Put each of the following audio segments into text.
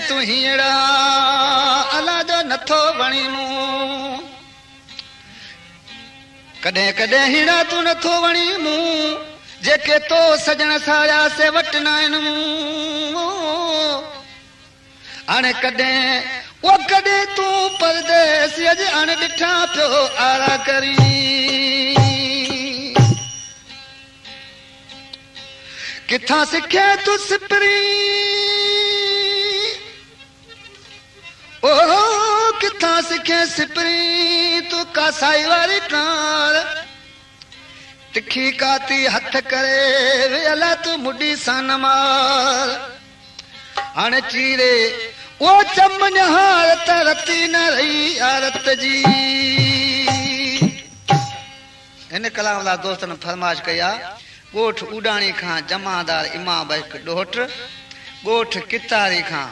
तू हीड़ा अला जो नथो वणी मूं कॾहिं कॾहिं हीड़ा तू नथो वणी मूं जेके तो सजण साया से वट न आहिनि मूं हाणे कॾहिं वो कॾहिं तू परदेसी अॼु अण ॾिठा पियो आरा करी किथां सिखे तू सिपरी ओ किथां सिखे सिपरी तू कासाई वारी कार तिखी काती हथ करे वे अला तू मुडी सान मार हाणे चीरे वो चमन हारत रती न रही आरत जी इन कलाम वाला दोस्तन फरमाइश कया गोठ उडाणी खां जमादार इमाम बख डोट गोठ कितारी खां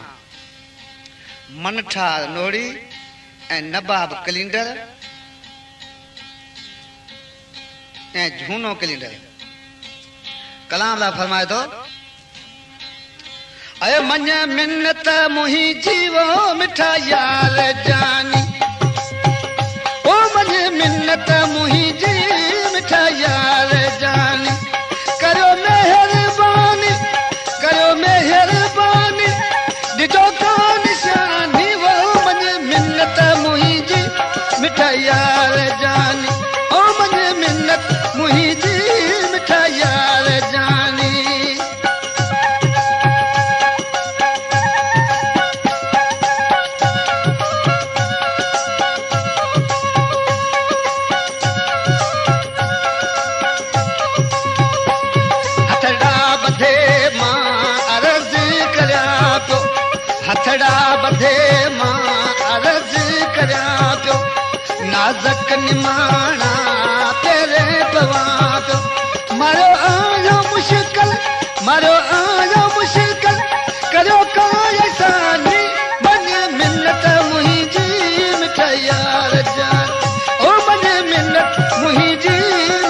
मनठा नोड़ी ऐं नबाब कलिंडर ऐं झूनो कलिंडर कलाम ला फरमाए तो अरे मन मिन्नत मुही जीवो मिठा यार जानी ओ मन मिन्नत मुही जी मिठा यार जानी करो मेहरबानी दिजो का निशानी वो मन मिन्नत मुही जी मिठा यार जानी ओ मन मिन्नत मुही जी मिठा यार जानी हथड़ा बधे मां अर्ज करिया पियो नाज़क निमाणा तेरे पवा पियो मारो आयो मुश्किल करो काय सानी मन मिन्नत मुहिंजी मिठा यार जान ओ मन मिन्नत मुहिंजी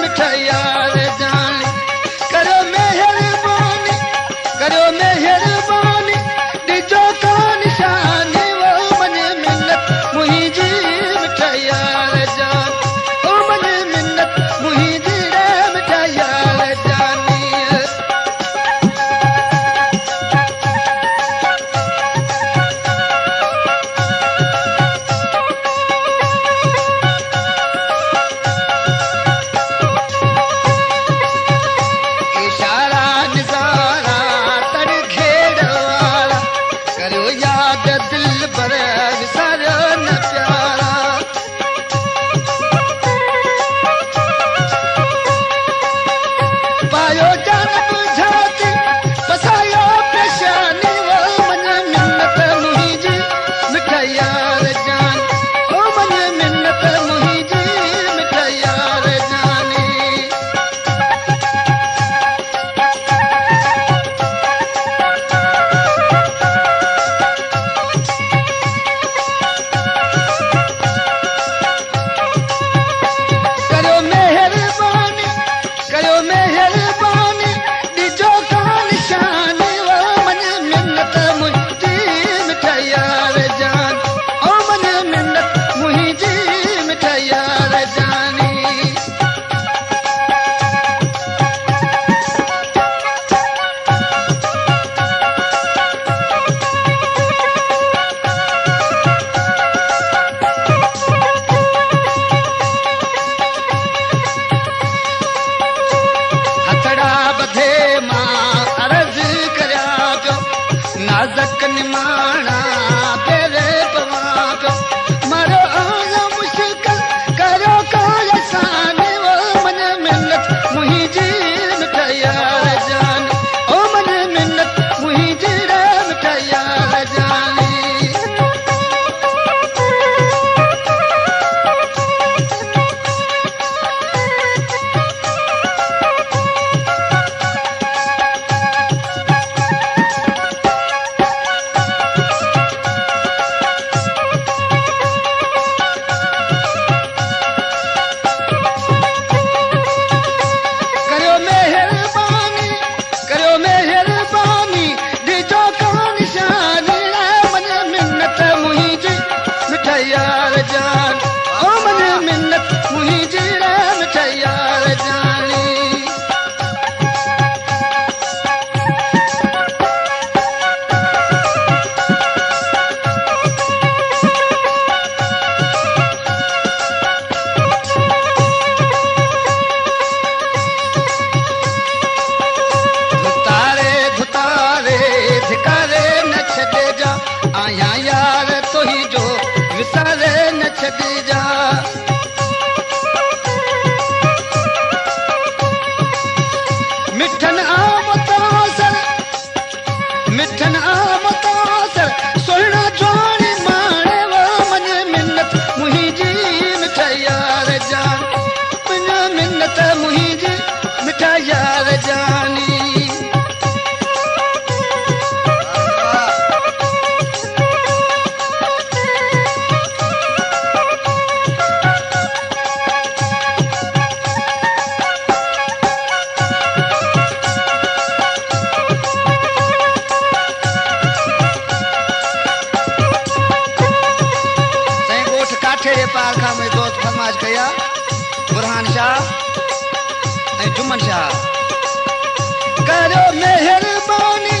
मिठा यार जान करो मेहरबानी दिजो का निशानी वो मन मिन्नत मुहिंजी मिठा यार जान ओ मन मिन्नत मुहिंजी मिठा यार जानी इशारा निजारा तर घेड़ वाला करो याद दिल पर विसारो न प्यारा पायो जान बुझाती बसायो पेशानी वो मन मिन्नत मुहिंजी मिठा यार जान ओ मन मिन्नत मुहिंजी मिठा यार जानी करो मेहरबानी दिजो का निशानी वो मन मिन्नत मुहिंजी मिठा यार जान ओ मन मिन्नत मुहिंजी मिठा यार जानी हथड़ा बधे मां अर्ज करिया पियो नाज़क निमाणा तेरे पवा पियो मारो आयो मुश्किल करो काय सानी वो मन मिन्नत मुहिंजी मिठा यार जान ओ मन मिन्नत मुहिंजी मिठा यार जानी छॾी जा मिठन आम तासर मिठन आम तासर सोहणा जवानी माणे वो मने मिन्नत मुहिंजी मिठा यार जान मने मिन्नत मुहिंजी मिठा यार जानी पार खां मुंहिंजे दोस्त फरमाइश कया बुरहान शाह ऐं जुमन शाह कयो महिरबानी